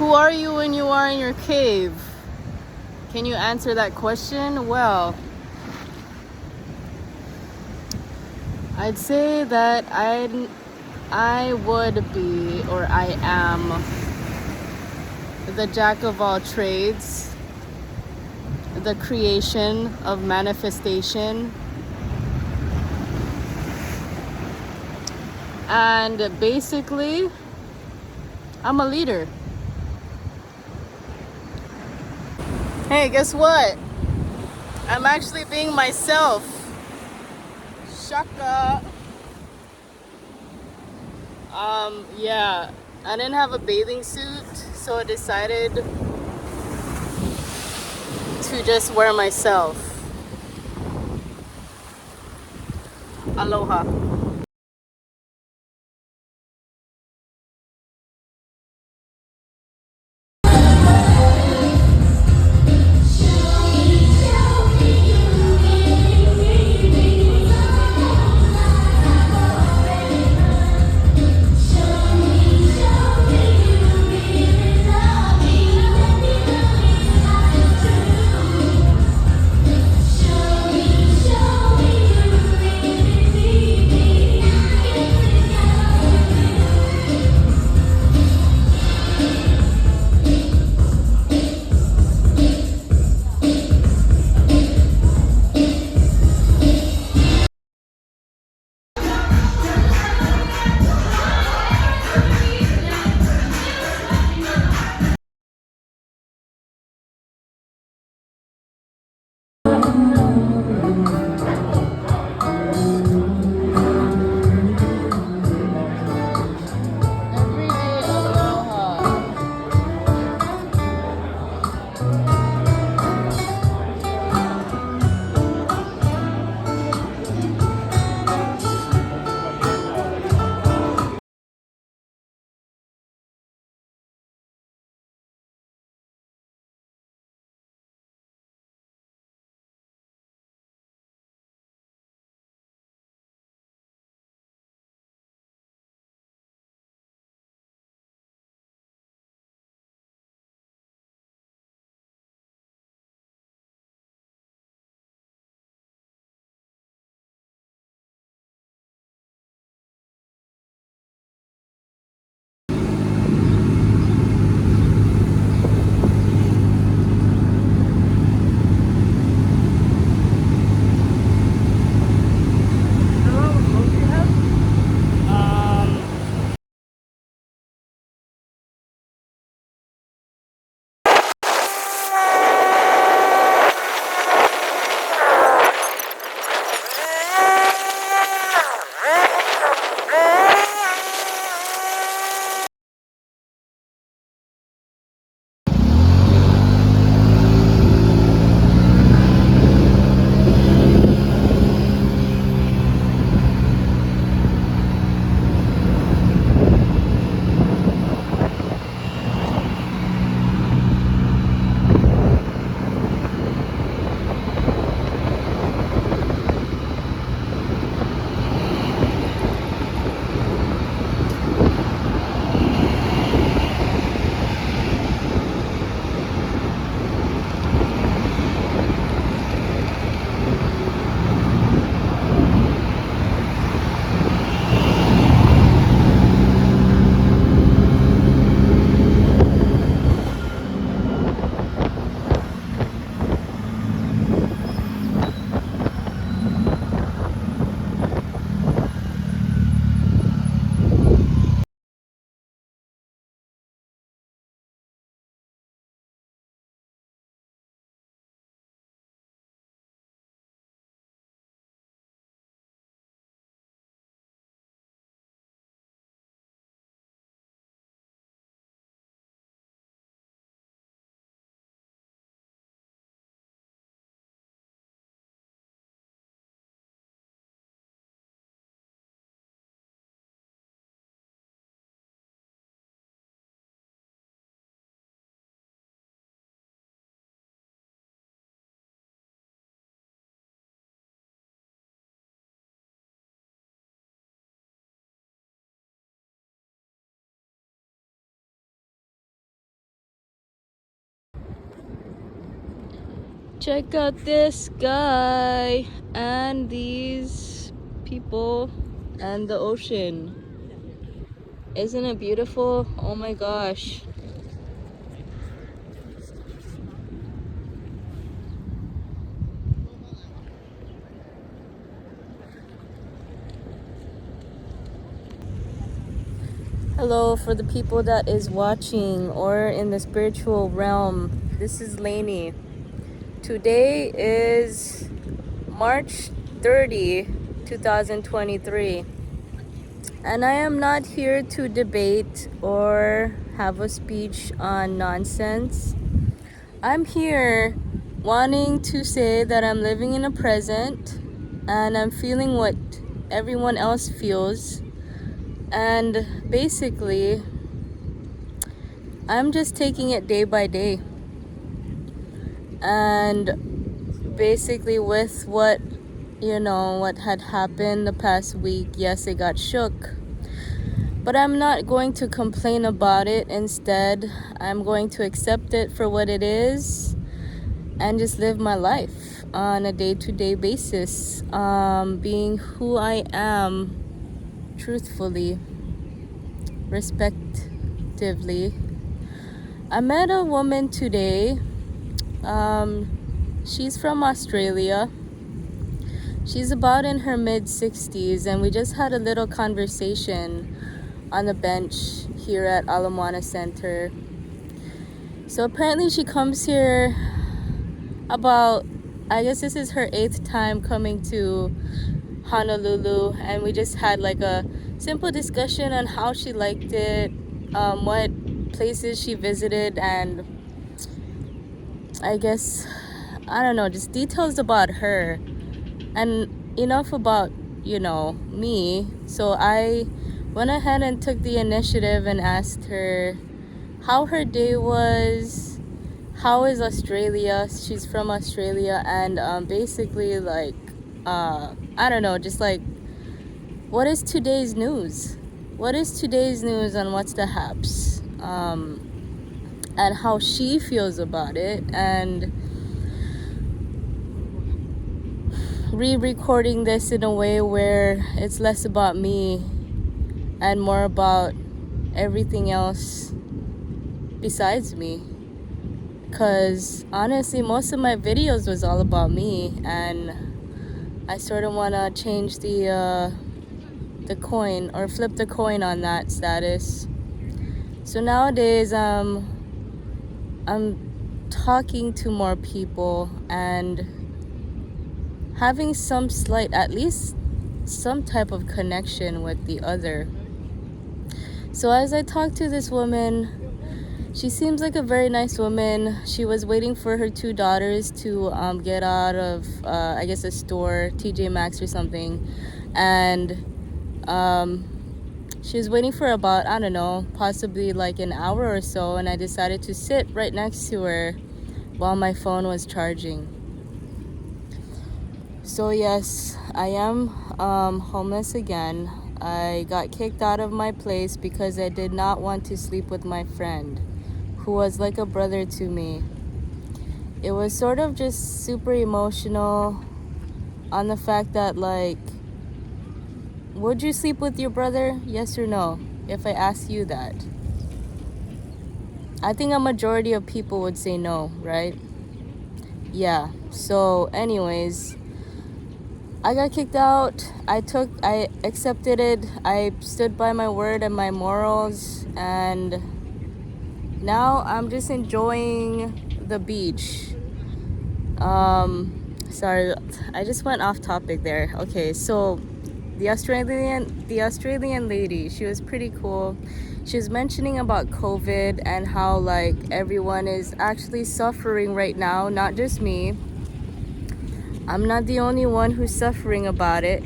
Who are you when you are in your cave? Can you answer that question? Well, I'd say that I would be, or I am, the jack of all trades, the creation of manifestation, and basically, I'm a leader. Hey, guess what? I'm actually being myself. Shaka. Yeah, I didn't have a bathing suit, so I decided to just wear myself. Aloha. Check out this guy and these people and the ocean. Isn't it beautiful? Oh my gosh. Hello for the people that is watching or in the spiritual realm. This is Lainey. Today is March 30, 2023. And I am not here to debate or have a speech on nonsense. I'm here wanting to say that I'm living in a present and I'm feeling what everyone else feels. And basically, I'm just taking it day by day. And basically with what had happened the past week, yes, it got shook. But I'm not going to complain about it. Instead, I'm going to accept it for what it is and just live my life on a day-to-day basis, being who I am truthfully, respectively. I met a woman today. She's from Australia. She's about in her mid-60s, and we just had a little conversation on the bench here at Ala Moana Center. So apparently she comes here about, I guess this is her 8th time coming to Honolulu, and we just had like a simple discussion on how she liked it, what places she visited, and I guess, I don't know, just details about her and enough about, me. So I went ahead and took the initiative and asked her how her day was, how is Australia. She's from Australia, and basically like, I don't know, just like, what is today's news? What is today's news on what's the haps? And how she feels about it, and re-recording this in a way where it's less about me and more about everything else besides me. Because honestly, most of my videos was all about me, and I sort of want to change the coin, or flip the coin on that status. So nowadays, I'm talking to more people and having some slight, at least some type of connection with the other. So as I talked to this woman, she seems like a very nice woman. She was waiting for her 2 daughters to get out of, I guess, a store, TJ Maxx or something. And she was waiting for about, I don't know, possibly like an hour or so. And I decided to sit right next to her while my phone was charging. So yes, I am homeless again. I got kicked out of my place because I did not want to sleep with my friend, who was like a brother to me. It was sort of just super emotional on the fact that, like, would you sleep with your brother? Yes or no? If I ask you that. I think a majority of people would say no, right? Yeah. So anyways, I got kicked out. I accepted it. I stood by my word and my morals, and now I'm just enjoying the beach. Sorry, I just went off topic there. Okay, so the Australian lady, she was pretty cool. She was mentioning about COVID and how like everyone is actually suffering right now, not just me. I'm not the only one who's suffering about it.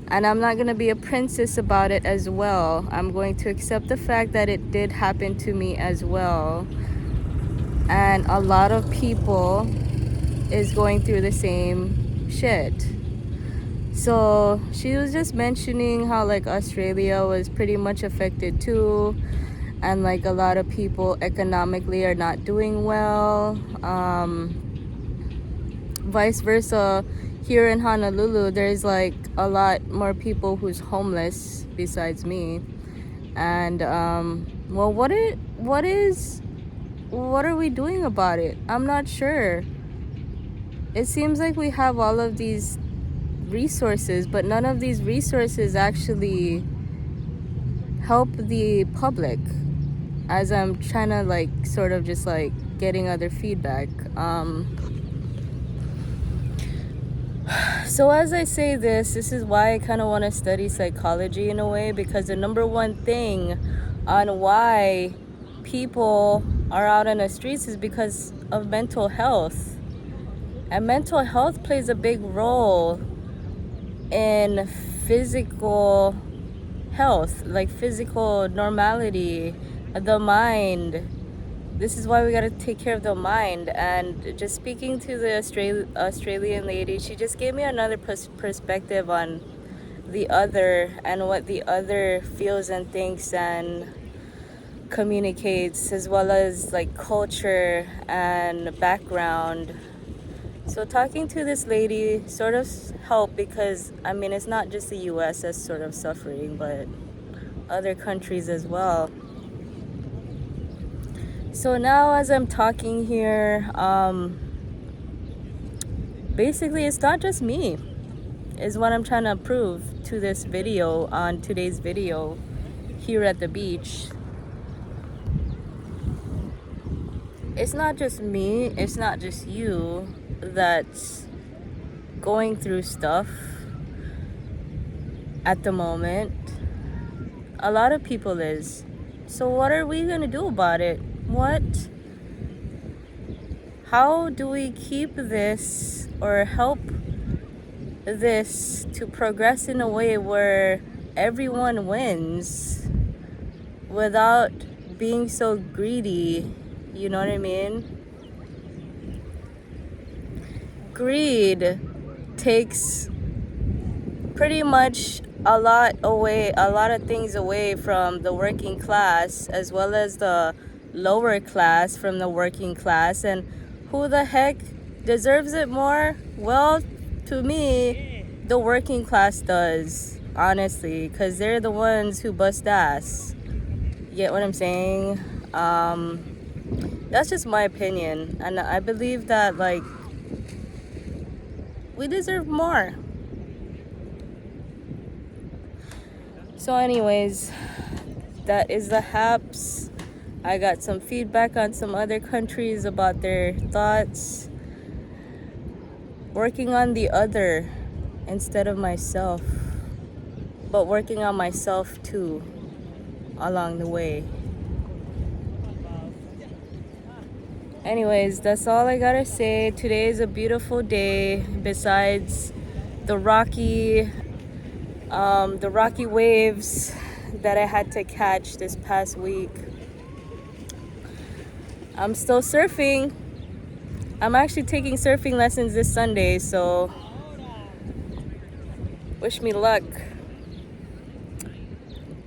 And I'm not going to be a princess about it as well. I'm going to accept the fact that it did happen to me as well. And a lot of people is going through the same shit. So she was just mentioning how like Australia was pretty much affected too. And like a lot of people economically are not doing well. Vice versa, here in Honolulu, there's like a lot more people who's homeless besides me. And well, what are we doing about it? I'm not sure. It seems like we have all of these resources, but none of these resources actually help the public, as I'm trying to like sort of just like getting other feedback. So as I say this is why I kind of want to study psychology in a way, because the number one thing on why people are out on the streets is because of mental health. And mental health plays a big role in physical health, like physical normality, the mind. This is why we gotta take care of the mind. And just speaking to the Australian lady, she just gave me another perspective on the other and what the other feels and thinks and communicates, as well as like culture and background. So talking to this lady sort of helped, because I mean, it's not just the US that's sort of suffering, but other countries as well. So now as I'm talking here, basically it's not just me, is what I'm trying to prove to this video, on today's video here at the beach. It's not just me, it's not just you that's going through stuff at the moment. A lot of people is. So what are we gonna do about it? How do we keep this or help this to progress in a way where everyone wins without being so greedy? You know what I mean? Greed takes pretty much a lot of things away from the working class, as well as the lower class from the working class. And who the heck deserves it more? Well, to me, the working class does, honestly, because they're the ones who bust ass. You get what I'm saying? That's just my opinion, and I believe that like we deserve more. So anyways, that is the haps. I got some feedback on some other countries about their thoughts. Working on the other instead of myself, but working on myself too along the way. Anyways, that's all I gotta say. Today is a beautiful day, besides the rocky waves that I had to catch this past week. I'm still surfing. I'm actually taking surfing lessons this Sunday, so wish me luck.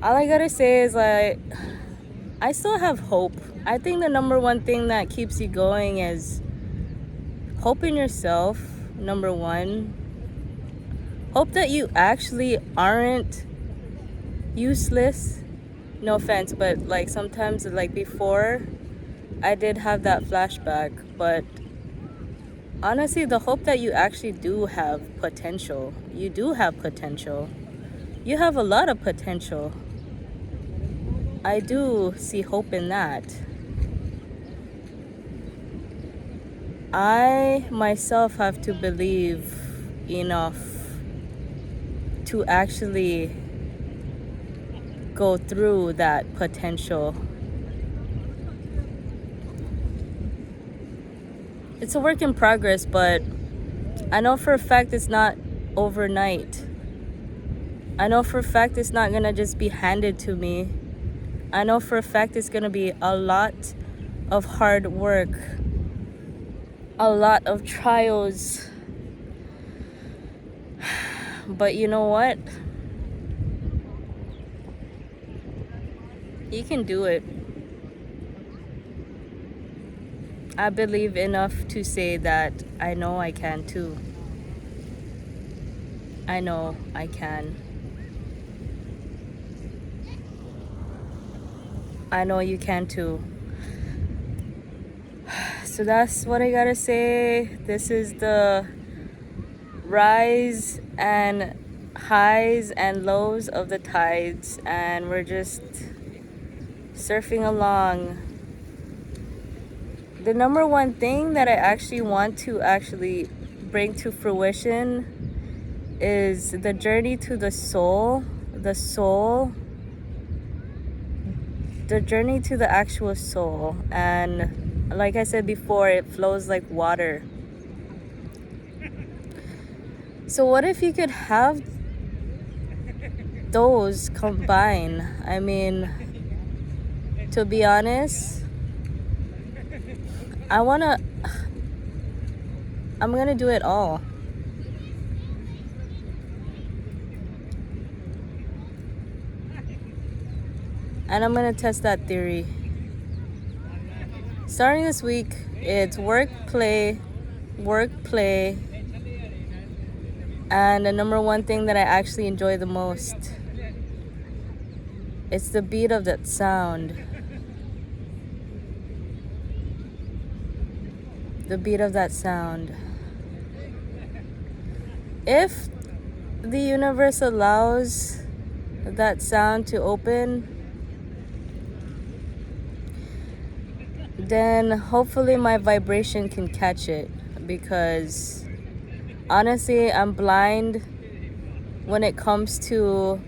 All I gotta say is like, I still have hope. I think the number one thing that keeps you going is hope in yourself, number one. Hope that you actually aren't useless. No offense, but like sometimes, like before, I did have that flashback. But honestly, the hope that you actually do have potential. You do have potential. You have a lot of potential. I do see hope in that. I myself have to believe enough to actually go through that potential. It's a work in progress, but I know for a fact it's not overnight. I know for a fact it's not gonna just be handed to me. I know for a fact it's gonna be a lot of hard work, a lot of trials. But you know what? You can do it. I believe enough to say that I know I can too. I know I can. I know you can too. So that's what I gotta say. This is the rise and highs and lows of the tides, and we're just surfing along. The number one thing that I actually want to bring to fruition is the journey to the soul, the journey to the actual soul. And like I said before, it flows like water. So what if you could have those combine? I mean, to be honest, I'm gonna do it all. And I'm gonna test that theory. Starting this week, it's work, play, and the number one thing that I actually enjoy the most, it's the beat of that sound. The beat of that sound. If the universe allows that sound to open, then hopefully my vibration can catch it, because honestly, I'm blind when it comes to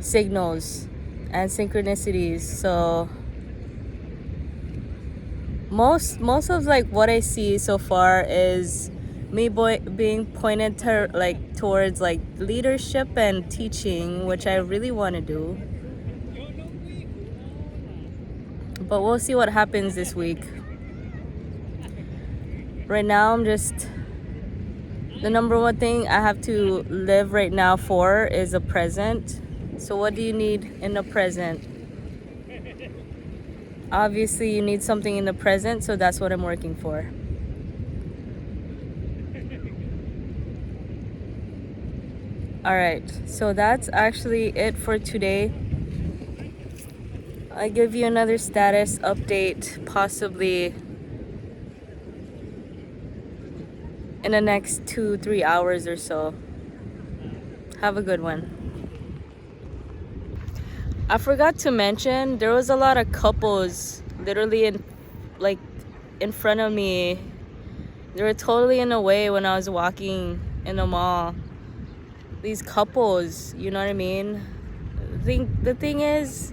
signals and synchronicities. So most of like what I see so far is me being pointed to towards like leadership and teaching, which I really want to do. But we'll see what happens this week. Right now, the number one thing I have to live right now for is a present. So what do you need in the present? Obviously, you need something in the present, so that's what I'm working for. All right, so that's actually it for today. I give you another status update possibly in the next 2-3 hours or so. Have a good one. I forgot to mention, there was a lot of couples literally in front of me. They were totally in the way when I was walking in the mall. These couples, you know what I mean? The thing is,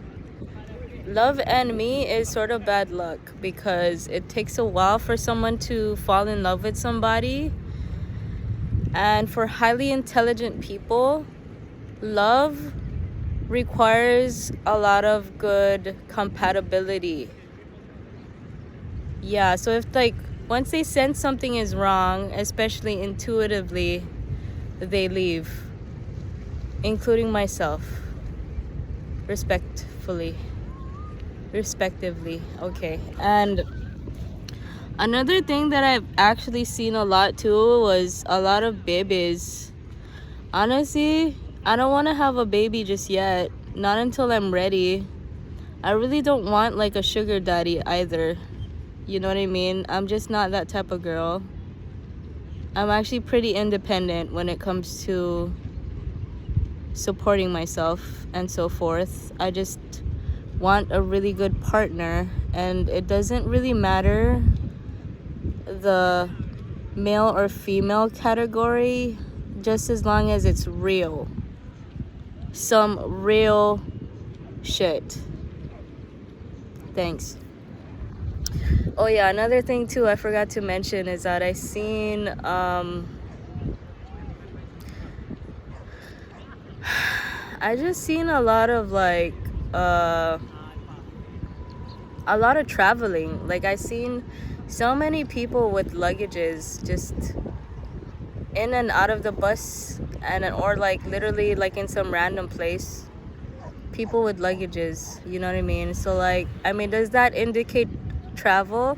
love and me is sort of bad luck, because it takes a while for someone to fall in love with somebody. And for highly intelligent people, love requires a lot of good compatibility. Yeah, so if once they sense something is wrong, especially intuitively, they leave, including myself, respectively. Okay. And another thing that I've actually seen a lot too was a lot of babies. Honestly, I don't want to have a baby just yet, not until I'm ready. I really don't want like a sugar daddy either, you know what I mean? I'm just not that type of girl. I'm actually pretty independent when it comes to supporting myself and so forth. I just want a really good partner, and it doesn't really matter the male or female category, just as long as it's real. Some real shit. Thanks. Oh yeah, another thing too I forgot to mention is that I seen I just seen a lot of a lot of traveling. Like, I seen so many people with luggages just in and out of the bus, or like literally like in some random place. People with luggages, you know what I mean? So like, I mean, does that indicate travel?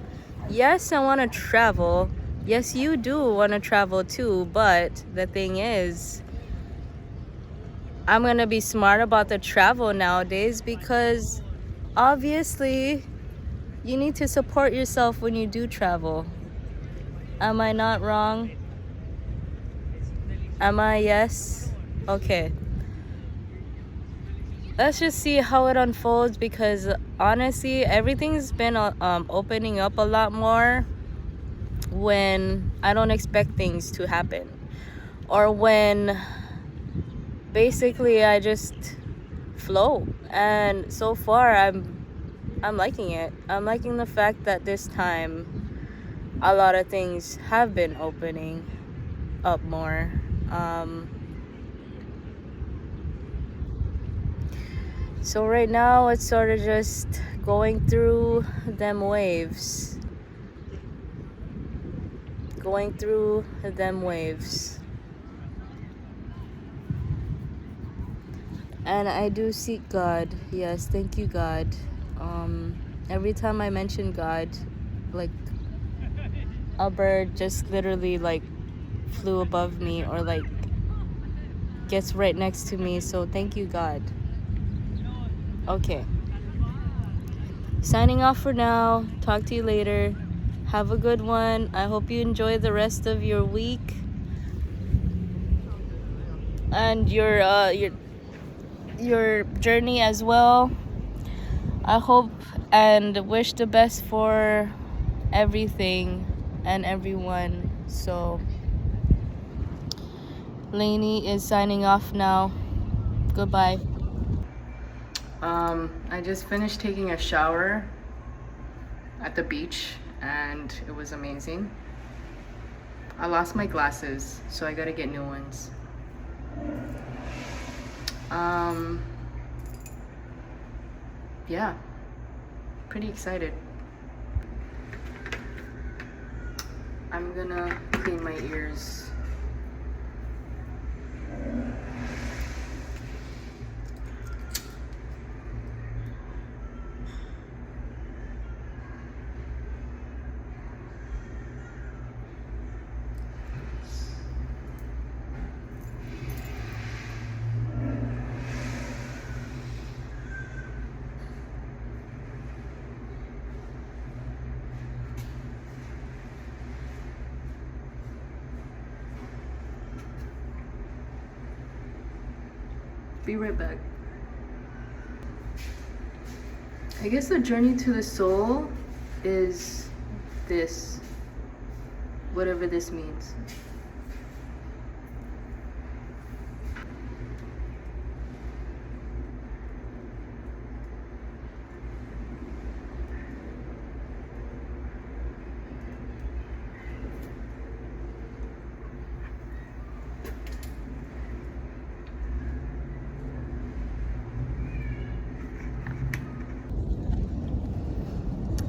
Yes, I want to travel. Yes, you do want to travel too, but the thing is, I'm going to be smart about the travel nowadays because obviously you need to support yourself when you do travel. Am I not wrong? Am I? Yes? Okay. Let's just see how it unfolds because honestly, everything's been opening up a lot more when I don't expect things to happen, or when basically I just flow. And so far I'm liking it. I'm liking the fact that this time a lot of things have been opening up more. So right now it's sort of just going through them waves. Going through them waves. And I do seek God. Yes, thank you, God. Every time I mention God, like a bird just literally like flew above me or like gets right next to me. So thank you, God. Okay. Signing off for now. Talk to you later. Have a good one. I hope you enjoy the rest of your week and your journey as well. I hope and wish the best for everything and everyone. So Lainey is signing off now. Goodbye. I just finished taking a shower at the beach and it was amazing. I lost my glasses, so I gotta get new ones. Yeah, pretty excited. I'm gonna clean my ears. Be right back. I guess the journey to the soul is this, whatever this means.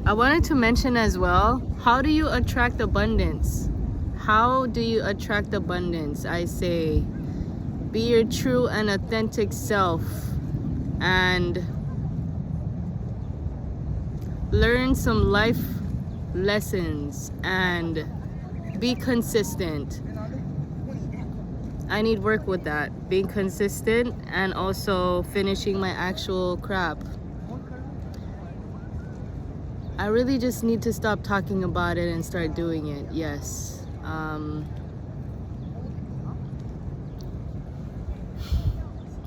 I wanted to mention as well, how do you attract abundance? How do you attract abundance? I say, be your true and authentic self and learn some life lessons and be consistent. I need work with that, being consistent and also finishing my actual crap. I really just need to stop talking about it and start doing it. Yes.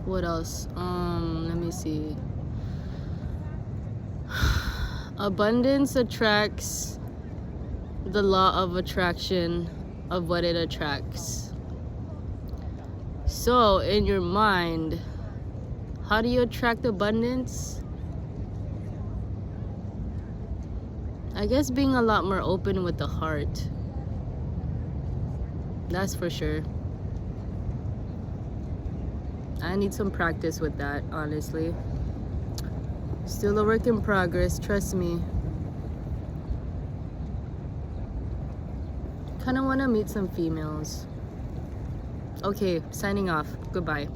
What else? Let me see. Abundance attracts the law of attraction of what it attracts. So, in your mind, how do you attract abundance? I guess being a lot more open with the heart. That's for sure. I need some practice with that, honestly. Still a work in progress, trust me. Kind of want to meet some females. Okay, signing off. Goodbye.